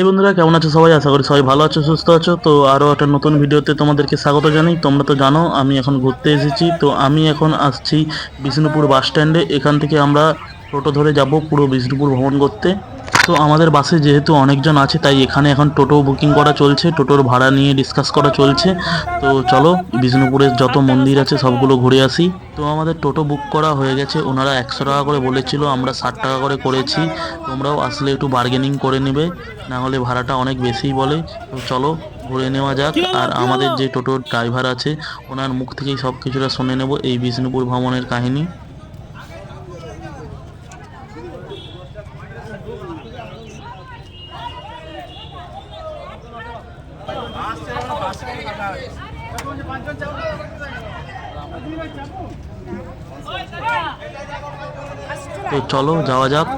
বন্ধুরা, কেমন আছো সবাই? আশা করি সবাই ভালো আছো, সুস্থ আছো। তো আরও একটা নতুন ভিডিওতে তোমাদেরকে স্বাগত জানাই। তোমরা তো জানো আমি এখন ঘুরতে এসেছি। তো আমি এখন আসছি বিষ্ণুপুর বাস স্ট্যান্ডে। এখান থেকে আমরা টোটো ধরে যাব পুরো বিষ্ণুপুর ভ্রমণ করতে। তো আমাদের বাসে যেহেতু অনেকজন আছে, তাই এখানে এখন টোটো বুকিং করা চলছে, টোটোর ভাড়া নিয়ে ডিসকাস করা চলছে। তো চলো বিষ্ণুপুরের যত মন্দির আছে সবগুলো ঘুরে আসি। তো আমাদের টোটো বুক করা হয়ে গেছে। ওনারা 100 টাকা করে বলেছিল, আমরা 60 টাকা করে করেছি। তোমরাও আসলে একটু বার্গেনিং করে নেবে, না হলে ভাড়াটা অনেক বেশিই বলে। তো চলো ঘুরে নেওয়া যাক। আর আমাদের যে টোটোর ড্রাইভার আছে ওনার মুখ থেকেই সব কিছুটা শুনে নেব এই বিষ্ণুপুর ভ্রমণের কাহিনী। তো চলো যাওয়া যাক।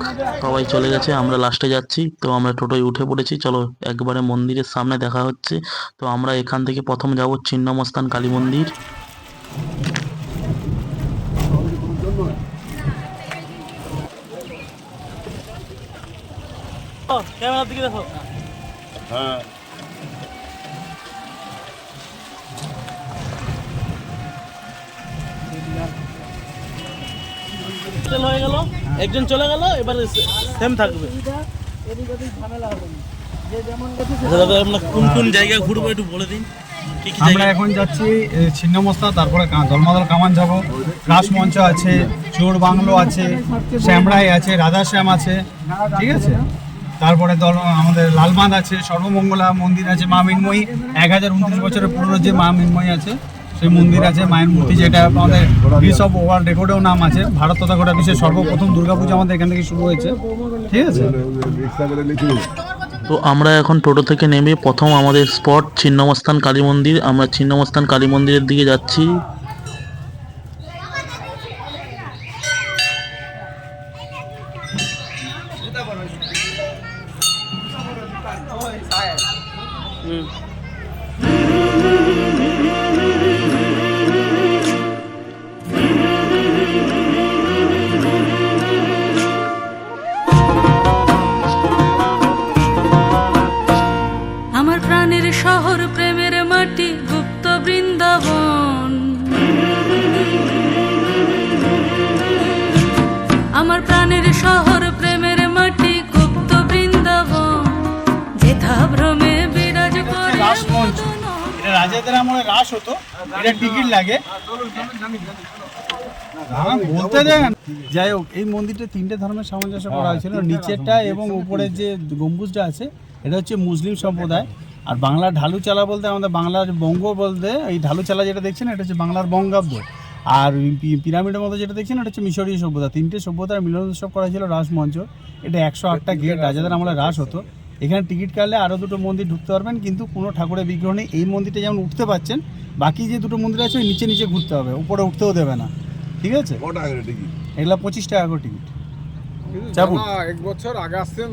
সবাই চলে গেছে, আমরা লাস্টে যাচ্ছি। তো আমরা টোটোয় উঠে পড়েছি, চলো একবারে মন্দিরের সামনে দেখা হচ্ছে। তো আমরা এখান থেকে প্রথম যাব ছিন্নমস্তান কালী মন্দির। ক্যামেরার দিকে দেখো। হ্যাঁ, হয়ে গেল, একজন চলে গেল, এবারে সেম থাকবে। আমরা কোন কোন জায়গায় ঘুরবো একটু বলে দিন। আমরা এখন যাচ্ছি ছিন্নমস্তা, তারপরে জলমাদল কামান যাব, রাসমঞ্চ আছে, চোর বাংলো আছে, শ্যামরাই আছে, রাধাশ্যাম আছে, ঠিক আছে। তারপরে আমাদের লালবাঁধ আছে, সর্বমঙ্গলা মন্দির আছে, মা মিনময়ী 1029 বছরের পুরনো যে মা মিনময়ী আছে সেই মন্দির আছে, মায়ের মূর্তি, যেটা আমাদের গিনেস অফ ওয়ার্ল্ড রেকর্ডেও নাম আছে। ভারত তথা গোটা বিশ্বের সর্বপ্রথম দুর্গাপূজা আমাদের এখান থেকে শুরু হয়েছে, ঠিক আছে। তো আমরা এখন টোটো থেকে নেমে প্রথম আমাদের স্পট ছিন্নমস্তান কালী মন্দির। আমরা ছিন্নমস্তান কালী মন্দিরের দিকে যাচ্ছি। আমার প্রাণের শহর, প্রেমের মাটি, গুপ্ত বৃন্দাবন। আমার প্রাণের শহর, প্রেমের মাটি, গুপ্ত বৃন্দাবন, যেথা ভ্রমে বিরাজ করে। রাসমঞ্চ, এটা রাজাদের আমলে রাস হতো, এটা টিকিট লাগে। বলতে দেন। যাই হোক, এই মন্দিরটা 3টে ধর্মের সামঞ্জস্য করা হয়েছিল। নিচেরটা এবং উপরের যে গম্বুজটা আছে এটা হচ্ছে মুসলিম সম্প্রদায়। আর বাংলার ঢালু চালা বলতে আমাদের বাংলার বঙ্গ বলতে, এই ঢালু চালা যেটা দেখছেন এটা হচ্ছে বাংলার বঙ্গাব্দ। আর পিরামিডের মতো যেটা দেখছেন এটা হচ্ছে মিশরীয় সভ্যতা। 3টে সভ্যতার মিলন উৎসব করা ছিল রাসমঞ্চ। এটা 108টা গেট, রাজাদের আমলে রাস হতো। এখানে টিকিট কাটলে আরও 2টো মন্দির ঢুকতে পারবেন, কিন্তু কোনো ঠাকুরের বিগ্রহ নেই। এই মন্দিরটা যেমন উঠতে পাচ্ছেন, বাকি যে 2টো মন্দির আছে ওই নিচে নিচে ঘুরতে হবে, উপরে উঠতেও দেবে না, ঠিক আছে। এগুলো 25 টাকা করে টিকিট। যাবো 1 বছর আগে আসছেন,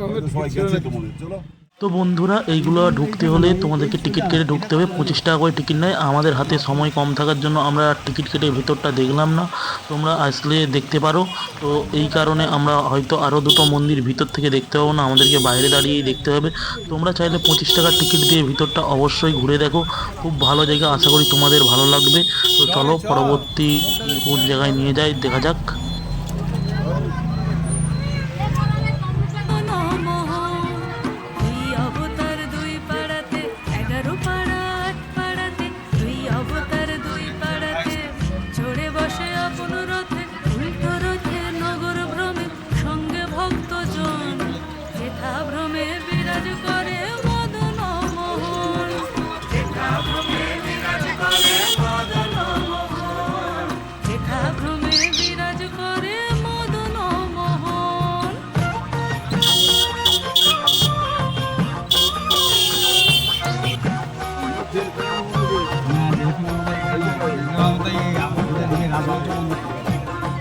চলো। তো বন্ধুরা, এইগুলো ঢুকতে হলে তোমাদেরকে টিকিট কেটে ঢুকতে হবে। 25 টাকা করে টিকিট নেয়। আমাদের হাতে সময় কম থাকার জন্য আমরা টিকিট কেটে ভিতরটা দেখলাম না। তোমরা আসলে দেখতে পারো। তো এই কারণে আমরা হয়তো আরও 2টো মন্দির ভিতর থেকে দেখতে পাবো না, আমাদেরকে বাইরে দাঁড়িয়েই দেখতে হবে। তোমরা চাইলে 25 টাকার টিকিট দিয়ে ভিতরটা অবশ্যই ঘুরে দেখো, খুব ভালো জায়গা, আশা করি তোমাদের ভালো লাগবে। তো চলো পরবর্তী কোন জায়গায় নিয়ে যাই দেখা যাক।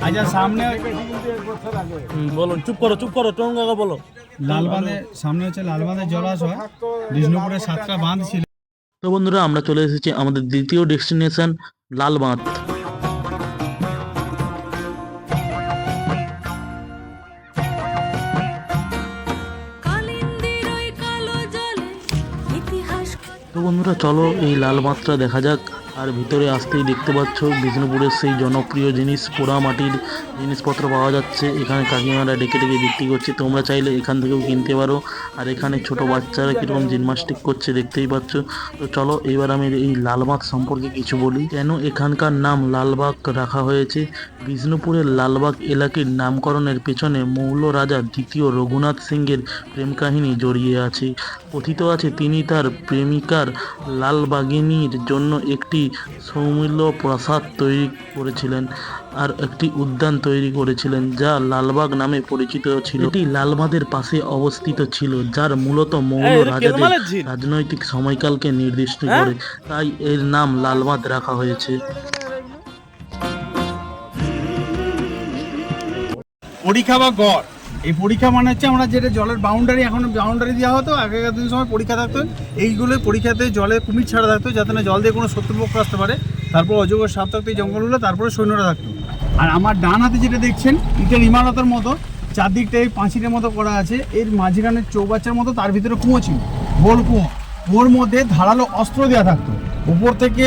আচ্ছা, সামনে বলো, চুপ করো চুপ করো, টঙ্গা বলো। লালবাঁধের সামনে হচ্ছে লালবাঁধের জলাশয়। বিষ্ণুপুরে 7টা বাঁধ ছিল। তো বন্ধুরা, আমরা চলে এসেছি আমাদের দ্বিতীয় ডেস্টিনেশন লালবাঁধ। কালিন্দির ওই কালো জল তো বন্ধুরা চলো এই লাল মাত্রা দেখা যাক। আর ভিতরে আসতেই দেখতে পাচ্ছ বিষ্ণুপুরের সেই জনপ্রিয় জিনিস পোড়ামাটির জিনিসপত্র পাওয়া যাচ্ছে। এখানে কাকিমারা ডেকে ডেকে বিক্রি করছে, তোমরা চাইলে এখান থেকেও কিনতে পারো। আর এখানে ছোট বাচ্চারা কীরকম জিমনাস্টিক করছে দেখতেই পাচ্ছ। তো চলো এবার আমি এই লালবাগ সম্পর্কে কিছু বলি। কেন এখানকার নাম লালবাগ রাখা হয়েছে? বিষ্ণুপুরের লালবাগ এলাকার নামকরণের পেছনে মৌল রাজা দ্বিতীয় রঘুনাথ সিংয়ের প্রেম কাহিনী জড়িয়ে আছে। কথিত আছে তিনি তার প্রেমিকার লালবাগিনীর জন্য একটি সৌমিল্য প্রাসাদ তৈরি করেছিলেন আর একটি উদ্যান তৈরি করেছিলেন যা লালবাগ নামে পরিচিত ছিল। এটি লালবাগের পাশে অবস্থিত ছিল, যার মূলত মৌল রাজাদের রাজনৈতিক সময়কালকে নির্দিষ্ট করে, তাই এর নাম লালবাগ রাখা হয়েছে। পরীক্ষা বা গড়, এই পরীক্ষা মানে হচ্ছে আমরা যেটা জলের বাউন্ডারি, এখন বাউন্ডারি দেওয়া হতো, আগেকার দিনের সময় পরীক্ষা থাকতো, এইগুলো পরীক্ষাতে জলে কুমির ছাড়া থাকতো যাতে না জল দিয়ে কোনো শত্রুপক্ষ আসতে পারে। তারপর অজগর সাপ থাকতো এই জঙ্গলগুলো, তারপরে সৈন্যরা থাকতো। আর আমার ডান হাতে যেটা দেখছেন ইটের ইমারতের মতো চারদিকটা এই পাঁচিলের মতো করা আছে, এর মাঝখানে চৌবাচ্চার মতো, তার ভিতরে কুঁয়ো ছিল, গোল কুঁয়ো। ওর মধ্যে ধারালো অস্ত্র দেওয়া থাকতো, উপর থেকে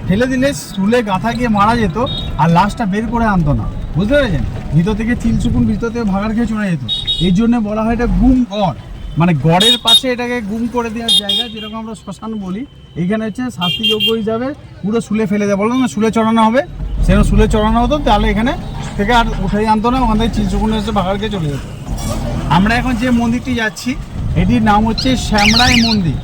ফেলে দিলে চুলে গাঁথা গিয়ে মারা যেত, আর লাশটা বের করে আনতো না, বুঝতে পেরেছেন? ভিতর থেকে চিলচুকুন ভিতর থেকে ভাগার খেয়ে চলে যেত। এই জন্য বলা হয় এটা গুম গড়, মানে গড়ের পাশে এটাকে গুম করে দেওয়ার জায়গা, যেরকম আমরা শ্মশান বলি। এইখানে হচ্ছে শাস্তিযোগ্য হিসাবে পুরো শুলে ফেলে দেয়, বললাম না শুলে চড়ানো হবে, সেরকম শুলে চড়ানো হতো, তাহলে এখানে থেকে আর উঠে আনতো না, ওখান থেকে চিলচুকুন এসে ভাগার খেয়ে চলে যেত। আমরা এখন যে মন্দিরটি যাচ্ছি এটির নাম হচ্ছে শ্যামরাই মন্দির।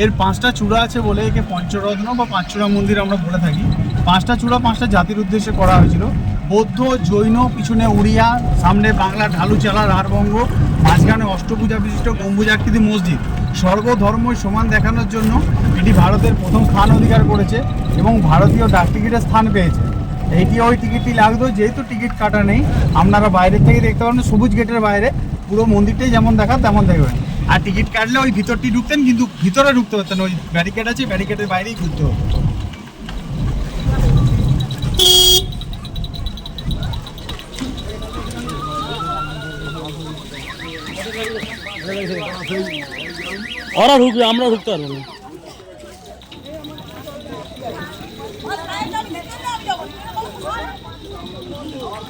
এর 5টা চূড়া আছে বলে একে পঞ্চরত্ন বা পাঁচচূড়া মন্দির আমরা বলে থাকি। 5টা চূড়া 5টা জাতির উদ্দেশ্যে করা হয়েছিল, বৌদ্ধ, জৈন, পিছনে উড়িয়া, সামনে বাংলা ঢালু চালা রাঢ়বঙ্গ, মাঝখানে অষ্টভুজা বিশিষ্ট গম্বুজাকৃতি মসজিদ। সর্বধর্মই সমান দেখানোর জন্য এটি ভারতের প্রথম স্থান অধিকার করেছে এবং ভারতীয় ডাক টিকিটের স্থান পেয়েছে। এইটি ওই টিকিটটি লাগতো, যেহেতু টিকিট কাটা নেই, আপনারা বাইরে থেকে দেখতে পারেন, সবুজ গেটের বাইরে পুরো মন্দিরটাই যেমন দেখা তেমন দেখবেন। আর টিকিট কাটলে ওই ভিতরটি ঢুকতেন, কিন্তু ভিতরে ঢুকতে পারতেন, ওই ব্যারিকেড আছে, ব্যারিকেডের বাইরেই ঘুরতে হতো। ওরা ঢুকবে, আমরা ঢুকতে পারবো না।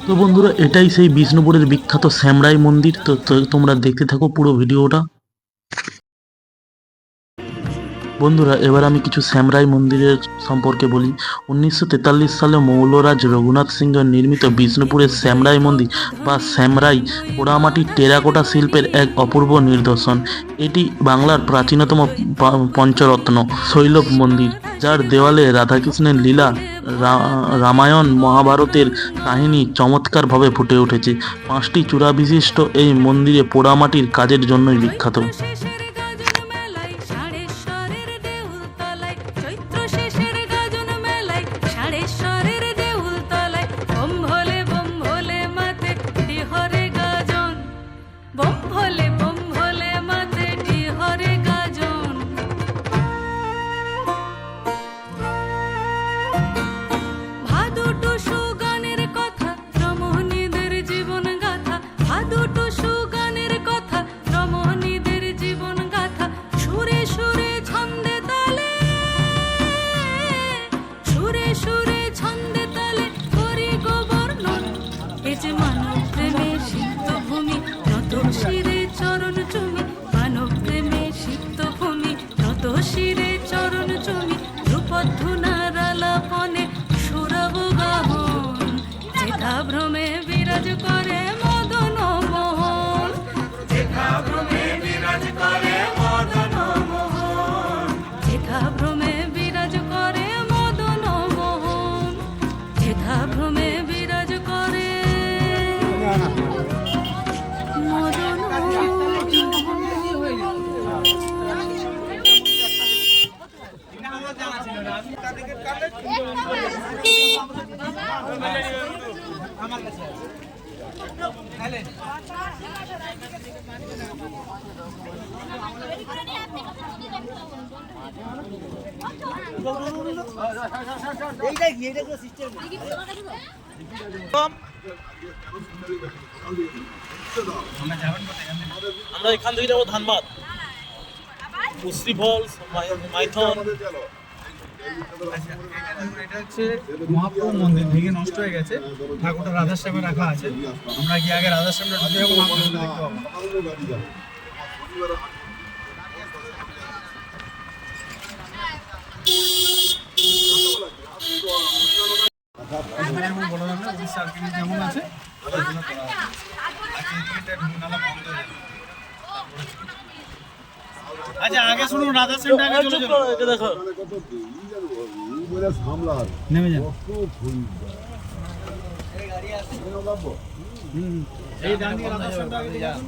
তো বন্ধুরা এটাই সেই বিষ্ণুপুরের বিখ্যাত শ্যামরাই মন্দির। তো তোমরা দেখতে থাকো পুরো ভিডিওটা। বন্ধুরা এবার আমি কিছু শ্যামরাই মন্দিরের সম্পর্কে বলি। 1943 সালে মৌলরাজ রঘুনাথ সিংহ নির্মিত বিষ্ণুপুরের শ্যামরাই মন্দির বা শ্যামরাই পোড়ামাটির টেরাকোটা শিল্পের এক অপূর্ব নিদর্শন। এটি বাংলার প্রাচীনতম পঞ্চরত্ন শৈলব মন্দির, যার দেওয়ালে রাধাকৃষ্ণের লীলা, রামায়ণ, মহাভারতের কাহিনী চমৎকারভাবে ফুটে উঠেছে। 5টি চূড়া বিশিষ্ট এই মন্দিরে পোড়ামাটির কাজের জন্যই বিখ্যাত। ভ্রমে বিরাজ করে মদন মোহন, যেথা ভ্রমে বিরাজ করে মদন মোহন, যেথা ভ্রমে বিরাজ করে মদন মোহন, যেথা ভ্রমে বিরাজ করে মদন আমার কাছে আমরা এখান থেকে যাবো ধানবাদ। কুশ্রী ফলস, মাইথন। এটা হচ্ছে মহাপ্রভু মন্দির, ভেঙে নষ্ট হয়ে গেছে। ঠাকুরটা রাধাশ্যামে রাখা আছে। আমরা গিয়ে আগে রাধাশ্যামটা ঢুকে যাবো, মহাপ্রভু দেখতে পাবো। যেমন আছে আচ্ছা, আগে শুনুন রাধাশ্যামটা আগে চলে যাবো। এটা দেখো নেমে যান। এই ডান দিকে রাধাশ্যামটা আগে যান।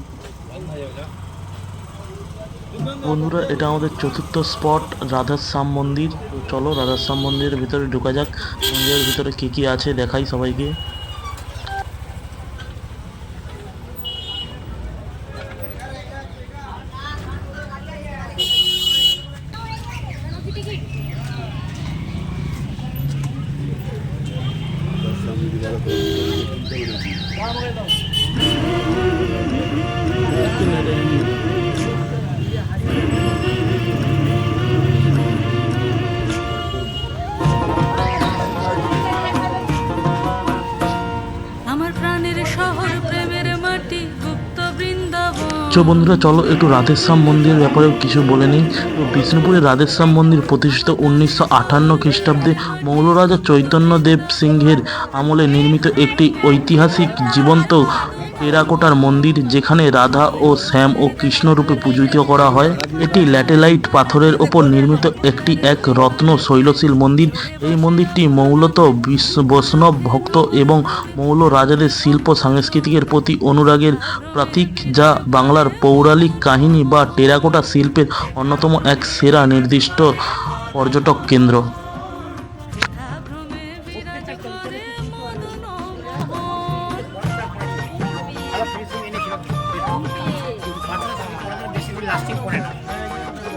বন্ধুরা, এটা আমাদের চতুর্থ স্পট রাধাশ্যাম মন্দির। তো চলো রাধাশ্যাম মন্দিরের ভিতরে ঢোকা যাক। মন্দিরের ভিতরে কি কি আছে দেখাই সবাইকে। আমার প্রাণের শহর প্রেমের মাটি গুপ্ত বৃন্দাবন। তো বন্ধুরা চলো একটু রাধেশ্যাম মন্দিরের ব্যাপারেও কিছু বলে নিই। তো বিষ্ণুপুরে রাধেশ্যাম মন্দির প্রতিষ্ঠিত 1958 খ্রিস্টাব্দে মৌল রাজা চৈতন্য দেব সিংহের আমলে নির্মিত একটি ঐতিহাসিক জীবন্ত টেরাকোটার মন্দির, যেখানে রাধা ও শ্যাম ও কৃষ্ণ রূপে পূজিত করা হয়। এটি ল্যাটেলাইট পাথরের ওপর নির্মিত এক রত্ন শৈলশীল মন্দির। এই মন্দিরটি মূলত বৈষ্ণব ভক্ত এবং মৌল রাজাদের শিল্প সংস্কৃতির প্রতি অনুরাগের প্রতীক, যা বাংলার পৌরাণিক কাহিনী বা টেরাকোটা শিল্পের অন্যতম এক সেরা নির্দিষ্ট পর্যটক কেন্দ্র। ভ্রমে বিরাজ করে মদন মোহন। বেশি দিন লাস্টিং করে না,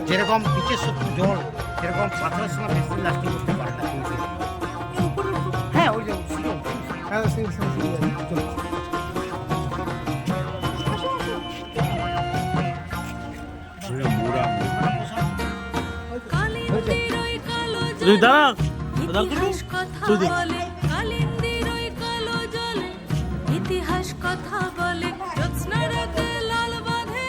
যেরকম পিচের জল সেরকম পাথরের সময় বেশি দিন লাস্টিং করতে পারে না। হ্যাঁ, ওই যে কালিন্দির ওই কালো তুই দাঁড়া, ইতিহাস কথা বলে, কালিন্দির ওই কালো জলে ইতিহাস কথা বলে। জ্যোৎস্না রাতে লাল বাঁধে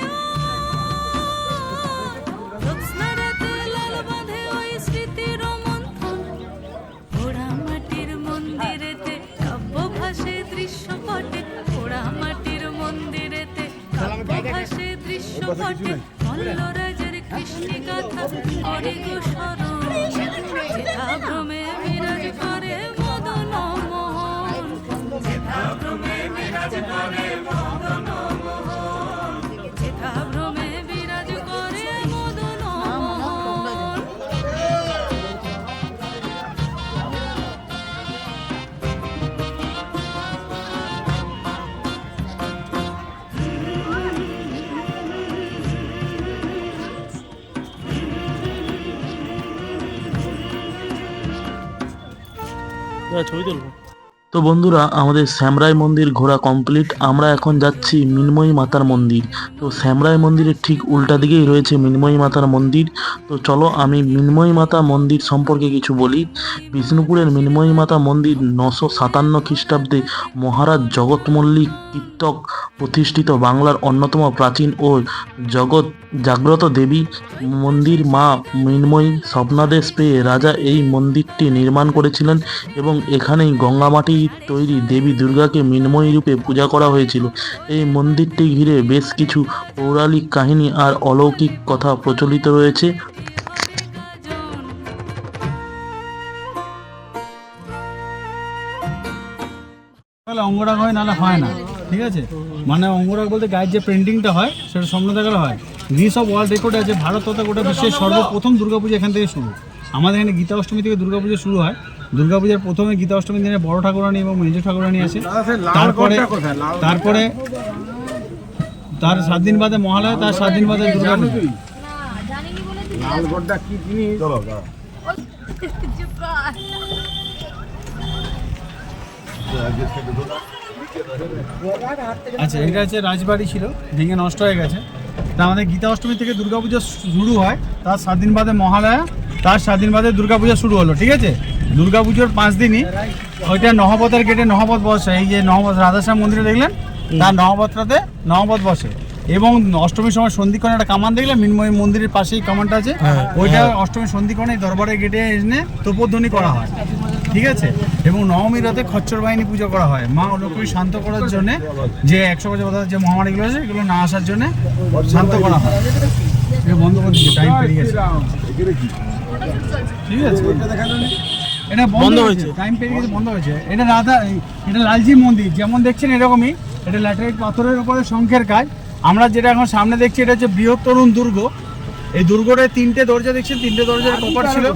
জ্যোৎস্না রাতে লাল বাঁধে ওই স্মৃতির মন্থন। পোড়া মাটির মন্দিরেতে কাব্য ভাসে দৃশ্যপটে, পোড়া মাটির মন্দিরেতে কাব্য ভাসে দৃশ্যপটে। মল্লরাজের কৃষ্টি গাথা করে গো স্মরণ, যেথা ভ্রমে বিরাজ করে মদন মোহন। যেথা ভ্রমে বিরাজ করে মদন মোহন। যেথা ভ্রমে বিরাজ করে মদন মোহন। ছবি তুলবো। তো বন্ধুরা, আমাদের শ্যামরাই মন্দির ঘোরা কমপ্লিট। আমরা এখন যাচ্ছি মিনময়ী মাতার মন্দির। তো শ্যামরাই মন্দিরের ঠিক উল্টা দিকেই রয়েছে মিনময়ী মাতার মন্দির। তো চলো আমি মিনময়ী মাতা মন্দির সম্পর্কে কিছু বলি। বিষ্ণুপুরের মিনময়ী মাতা মন্দির 957 খ্রিস্টাব্দে মহারাজ জগৎমল্লিক কীর্তক প্রতিষ্ঠিত বাংলার অন্যতম প্রাচীন ও জাগ্রত দেবী মন্দির। মা মৃন্ময়ী স্বপ্নাদেশ পেয়ে রাজা এই মন্দিরটি নির্মাণ করেছিলেন এবং এখানেই গঙ্গামাটি তৈরি দেবী দুর্গাকে মৃন্ময়ী রূপে পূজা করা হয়েছিল। এই মন্দিরটি ঘিরে বেশ কিছু পৌরাণিক কাহিনী আর অলৌকিক কথা প্রচলিত রয়েছে। অঙ্গরাগ হয়, নাহলে হয় না, ঠিক আছে? মানে অঙ্গরাগ বলতে গায়ের যে প্রিন্টিংটা হয় সেটা স্বপ্ন দেখালে হয়। গিনেস অফ ওয়ার্ল্ড রেকর্ড আছে, ভারত তথা গোটা বিশ্বের সর্বপ্রথম দুর্গাপূজা এখান থেকে শুরু। আমাদের এখানে গীতা অষ্টমী থেকে দুর্গাপূজা শুরু হয়। দুর্গাপূজার প্রথমে গীতা অষ্টমীর দিনে বড় ঠাকুরানী এবং মেজ ঠাকুরানী আসে। তারপরে তার 7 দিন বাদে মহালয়া, তার 7 দিন বাদে দুর্গাপূজা। লালগড়টা কি জিনিস? চলো আচ্ছা, এটা হচ্ছে রাজবাড়ি ছিল, ভেঙে নষ্ট হয়ে গেছে। তা আমাদের গীতা অষ্টমী থেকে দুর্গাপুজো শুরু হয়, তার 7 দিন বাদে মহালয়া, তার 7 দিন বাদে দুর্গাপূজা শুরু হলো, ঠিক আছে। দুর্গাপুজোর 5 দিনই ওইটা নহবতের গেটে নহবত বসে, এই যে নহবত রাধাশ্যাম মন্দিরে দেখলেন তার নহবতটাতে নহবত বসে। এবং অষ্টমীর সময় সন্ধিক্ষণে একটা কামান দেখলেন মিনময় মন্দিরের পাশেই কামানটা আছে, ওইটা অষ্টমীর সন্ধিক্ষণে দরবারের গেটে এনে তোপধ্বনি করা হয়, ঠিক আছে। এবং নবমীর রাতে খচ্চর বাহিনী পুজো করা হয় মা লক্ষ্মী শান্ত করার জন্য, যে 100 বছর কথা যে মহামারীগুলো আছে এগুলো না আসার জন্য শান্ত করা হয়। এটা বন্ধ করে দিচ্ছে, টাইম পেরিয়ে গেছে, ঠিক আছে। এটা বন্ধ হয়েছে, টাইম পেরিয়ে গেছে, বন্ধ হয়েছে। এটা এটা লালজি মন্দির যেমন দেখছেন এরকমই, এটা ল্যাটেরাইট পাথরের উপরে শঙ্খের কাজ। আমরা যেটা এখন সামনে দেখছি এটা হচ্ছে বৃহত্তরুণ দুর্গ। এই দুর্গটায় 3টে দরজা দেখছেন, 3টে দরজার কপাট ছিল,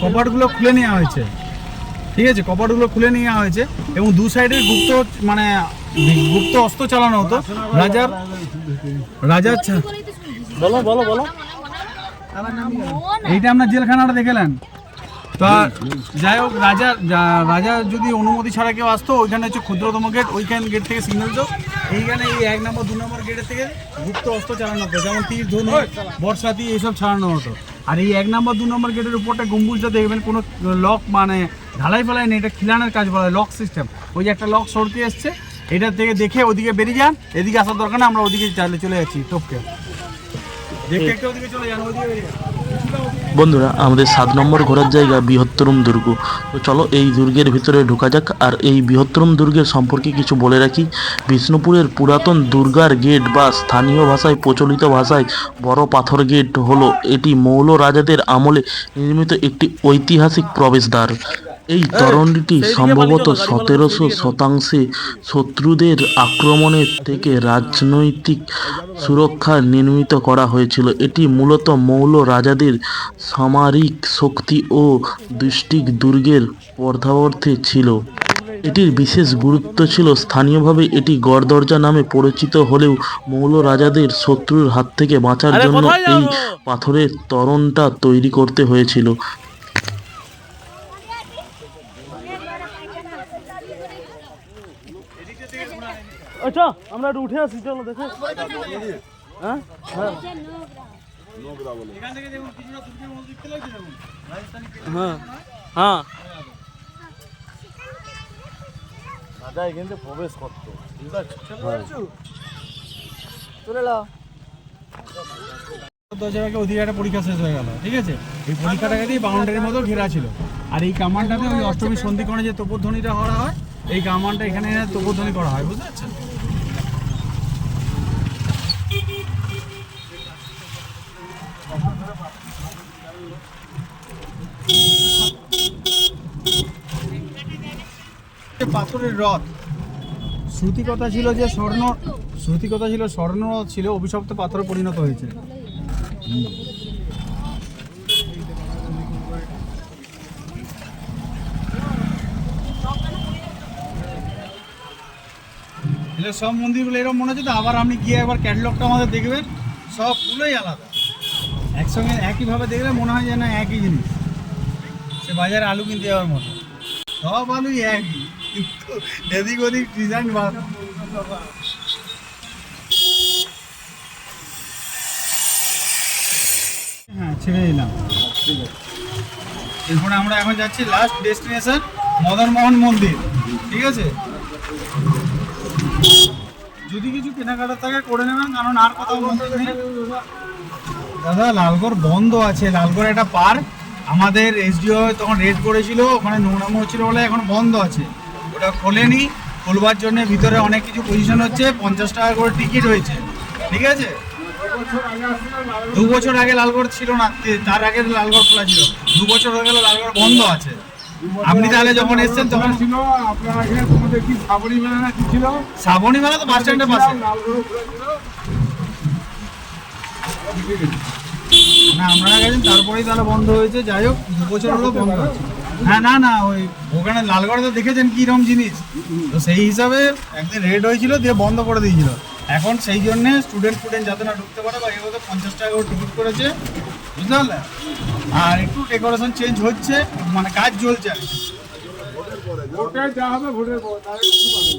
কপাটগুলো খুলে নেওয়া হয়েছে, ঠিক আছে। কপাটগুলো খুলে নেওয়া হয়েছে এবং দু সাইডে গুপ্ত অস্ত্র চালানো হতো রাজার। বলো এইটা আপনার জেলখানাটা দেখলেন। তা যাই হোক, রাজা যদি অনুমতি ছাড়া কেউ আসতো, ওইখানে হচ্ছে ক্ষুদ্রতম গেট, ওইখান গেট থেকে সিগন্যাল তো এইখানে এই 1 নম্বর 2 নম্বর গেটের থেকে গুপ্ত অস্ত্র চালানো হতো, যেমন তীর ধনু বর্ষাতি এইসব চালানো হতো। আর এই 1 নম্বর 2 নম্বর গেটের উপরটা গম্বুজটা দেখবেন কোনো লক মানে ঢালাই ফেলাই নেই, এটা খিলানের কাজ বলা হয়, লক সিস্টেম। ওই যে একটা লক সরতে এসছে, এটা থেকে দেখে ওদিকে বেরিয়ে যান, এদিকে আসার দরকার না, আমরা ওদিকে চলে যাচ্ছি টপকে দেখে একটা ওদিকে চলে যান, ওদিকে বেরিয়ে যান। বন্ধুরা, আমাদের 7 নম্বর ঘোরার জায়গা বৃহত্তরম দুর্গ। তো চলো এই দুর্গের ভিতরে ঢোকা যাক। আর এই বৃহত্তরম দুর্গের সম্পর্কে কিছু বলে রাখি। বিষ্ণুপুরের পুরাতন দুর্গার গেট বা স্থানীয় ভাষায় প্রচলিত ভাষায় বড় পাথর গেট হলো এটি মৌল রাজাদের আমলে নির্মিত একটি ঐতিহাসিক প্রবেশদ্বার। এই তরণীটি সম্ভবত 1700 শতাংশে শত্রুদের আক্রমণের থেকে রাজনৈতিক সুরক্ষা নির্মিত করা হয়েছিল। এটি মূলত মৌল রাজাদের সামরিক শক্তি ও দুষ্টিক দুর্গের পর্দাবর্তে ছিল। এটির বিশেষ গুরুত্ব ছিল স্থানীয়ভাবে এটি গড় দরজা নামে পরিচিত হলেও মৌল রাজাদের শত্রুর হাত থেকে বাঁচার জন্য এই পাথরের তোরণটা তৈরি করতে হয়েছিল। আচ্ছা আমরা একটু উঠে আসি, চলো দেখো। হ্যাঁ এখান থেকে দেখুন কিছুটা দুর্গের মধ্যে দেখতে লাগছে, দেখুন রাজস্থানি হ্যাঁ হ্যাঁ রাজা এখান থেকে প্রবেশ করতো, চলে এলাম। দরজাটাকে ওদিকে একটা পরীক্ষা শেষ হয়ে গেল, ঠিক আছে। এই পরীক্ষাটাকে দিয়ে বাউন্ডারির মতো ঘেরা ছিল। আর এই কামানটাতে ওই অষ্টমী সন্ধিক্ষণে যে তোপধ্বনিটা করা হয়, এই কামানটা এখানে তোপধ্বনি করা হয়, বুঝতে পারছেন। পাথরের রথ, শ্রুতিকথা ছিল যে স্বর্ণ ছিল, অভিশপ্ত পাথরে পরিণত হয়েছে। এগুলো সব মন্দিরগুলো এরকম মনে হচ্ছে তো, আবার আপনি গিয়ে একবার ক্যাটালগটা আমাদের দেখবেন, সবগুলোই আলাদা, একসঙ্গে একইভাবে দেখলে মনে হয় যে না একই জিনিস। সে বাজারে আলু কিনতে যাওয়ার মতো, সব আলুই একই, কিন্তু এদিক ওদিক ডিজাইন। হ্যাঁ, ছেড়ে দিলাম। এরপরে আমরা এখন যাচ্ছি লাস্ট ডেস্টিনেশন মদন মোহন মন্দির, ঠিক আছে। যদি কিছু কেনাকাটা থাকে করে নেবেন, কারণ আর কোথাও মন্দির নেই। দাদা লালগড় বন্ধ আছে, লালগড় একটা পার্ক আমাদের এসডিও তখন রেড করেছিল, ওখানে নোংরামো হচ্ছিল বলে এখন বন্ধ আছে, ওটা খোলেনি। খুলবার জন্য ভিতরে অনেক কিছু পজিশন হচ্ছে, 50 টাকা করে টিকিট হয়েছে, ঠিক আছে। 2 বছর আগে লালগড় ছিল না, তার আগে লালগড় খোলা ছিল, 2 বছর হয়ে গেল লালগড় বন্ধ আছে। আপনি তাহলে যখন এসেছেন তখন ছিল আপনারা এখানে তোমাদের কি শ্রাবণী মেলা না কি ছিল? শ্রাবণী মেলা তো বাস স্ট্যান্ডের পাশে। না আপনারা গেছেন তারপরেই তাহলে বন্ধ হয়েছে। যাই হোক 2 বছর হলো বন্ধ আছে। হ্যাঁ না ওই ওখানে লালগড়ে তো দেখেছেন কীরকম জিনিস, তো সেই হিসাবে একদিন রেড হয়েছিল দিয়ে বন্ধ করে দিয়েছিল। এখন সেই জন্যে স্টুডেন্ট যাতে না ঢুকতে পারে বা এগুলো 50 টাকা করে টিকিট করেছে, বুঝতে পারলেন। আর একটু ডেকোরেশন চেঞ্জ হচ্ছে, মানে কাজ চলছে। ভোটে যা হবে ভোটের পর তাহলে কিছু পাবে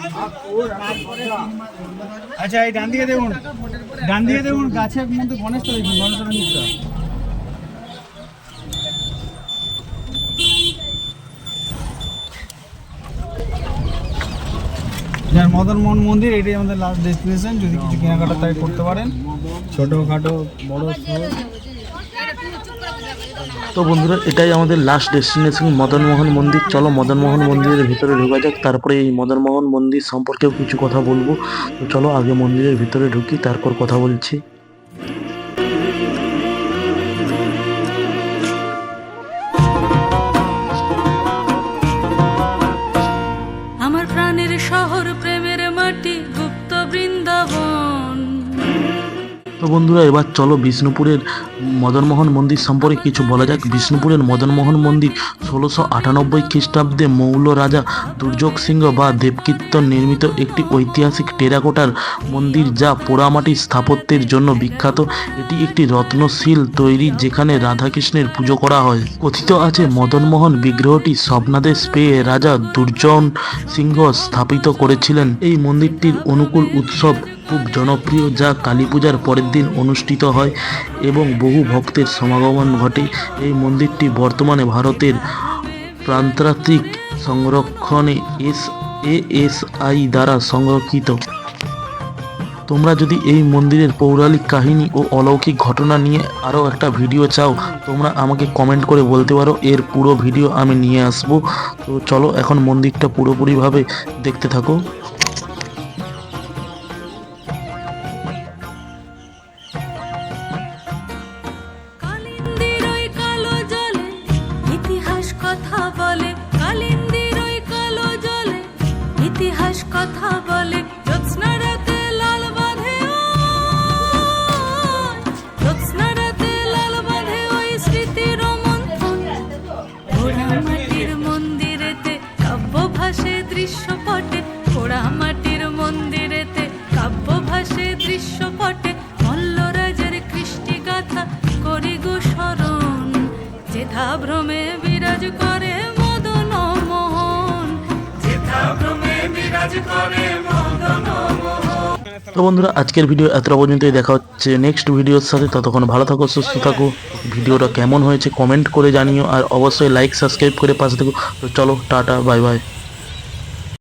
না। আর ওর এখন কথা, আচ্ছা এই ডান দিকে দেখুন গাছের মধ্যে গণেশটা দেখুন, গণেশের মুখটা। যার মদন মোহন মন্দির, এটাই আমাদের লাস্ট ডেস্টিনেশন। যদি কিছু কেনাকাটা তাই করতে পারেন, ছোটোখাটো বড় ছোট। তো বন্ধুরা, এটাই আমাদের লাস্ট ডেস্টিনেশন মদনমোহন মন্দির। চলো মদনমোহন মন্দিরের ভিতরে ঢোকা যাক, তারপরে এই মদনমোহন মন্দির সম্পর্কেও কিছু কথা বলবো। তো চলো আগে মন্দিরের ভিতরে ঢুকি, তারপর কথা বলছি। আমার প্রাণের শহর প্রেমের মাটি গুপ্ত বৃন্দাবন। তো বন্ধুরা, এবার চলো বিষ্ণুপুরের মদনমোহন মন্দির সম্পর্কে কিছু বলা যাক। বিষ্ণুপুরের মদনমোহন মন্দির 1698 খ্রিস্টাব্দে মৌল রাজা দুর্যোগ সিংহ বা দেবকীর্তন নির্মিত একটি ঐতিহাসিক টেরাকোটার মন্দির, যা পোড়ামাটির স্থাপত্যের জন্য বিখ্যাত। এটি একটি রত্নশিল তৈরি, যেখানে রাধাকৃষ্ণের পুজো করা হয়। কথিত আছে মদনমোহন বিগ্রহটি স্বপ্নাদেশ পেয়ে রাজা দুর্জন সিংহ স্থাপিত করেছিলেন। এই মন্দিরটির অনুকূল উৎসব খুব জনপ্রিয়, যা কালী পূজার পরের দিন অনুষ্ঠিত হয় এবং বহু ভক্তের সমাগমন ঘটে। এই মন্দিরটি বর্তমানে ভারতের প্রাণতাত্ত্বিক সংরক্ষণে ASI দ্বারা সংরক্ষিত। তোমরা যদি এই মন্দিরের পৌরাণিক কাহিনী ও অলৌকিক ঘটনা নিয়ে আরও একটা ভিডিও চাও, তোমরা আমাকে কমেন্ট করে বলতে পারো, এর পুরো ভিডিও আমি নিয়ে আসব। তো চলো এখন মন্দিরটা পুরোপুরিভাবে দেখতে থাকো। কালিন্দির ওই কালো জলে ইতিহাস কথা বলে, কালিন্দির ওই কালো জলে ইতিহাস কথা বলে। জ্যোৎস্না রাতে লাল বাঁধে জ্যোৎস্না রাতে লাল বাঁধে ওই স্মৃতির মন্থন। পোড়া মাটির মন্দিরেতে কাব্য ভাসে দৃশ্যপটে, পোড়া মাটির মন্দিরেতে কাব্য ভাসে দৃশ্যপটে। মল্লরাজের কৃষ্টি গাথা করি গো স্মরণ, যেথা ভ্রমে বিরাজ করে মদন মোহন, যেথা ভ্রমে বিরাজ করে মদন মোহন। তো বন্ধুরা, আজকের ভিডিও এতটা পর্যন্তই। দেখা হচ্ছে নেক্সট ভিডিওর সাথে। ততক্ষণ ভালো থাকো, সুস্থ থাকো। ভিডিওটা কেমন হয়েছে কমেন্ট করে জানিও, আর অবশ্যই লাইক সাবস্ক্রাইব করে পাশে থাকো। তো চলো টাটা, বাই বাই।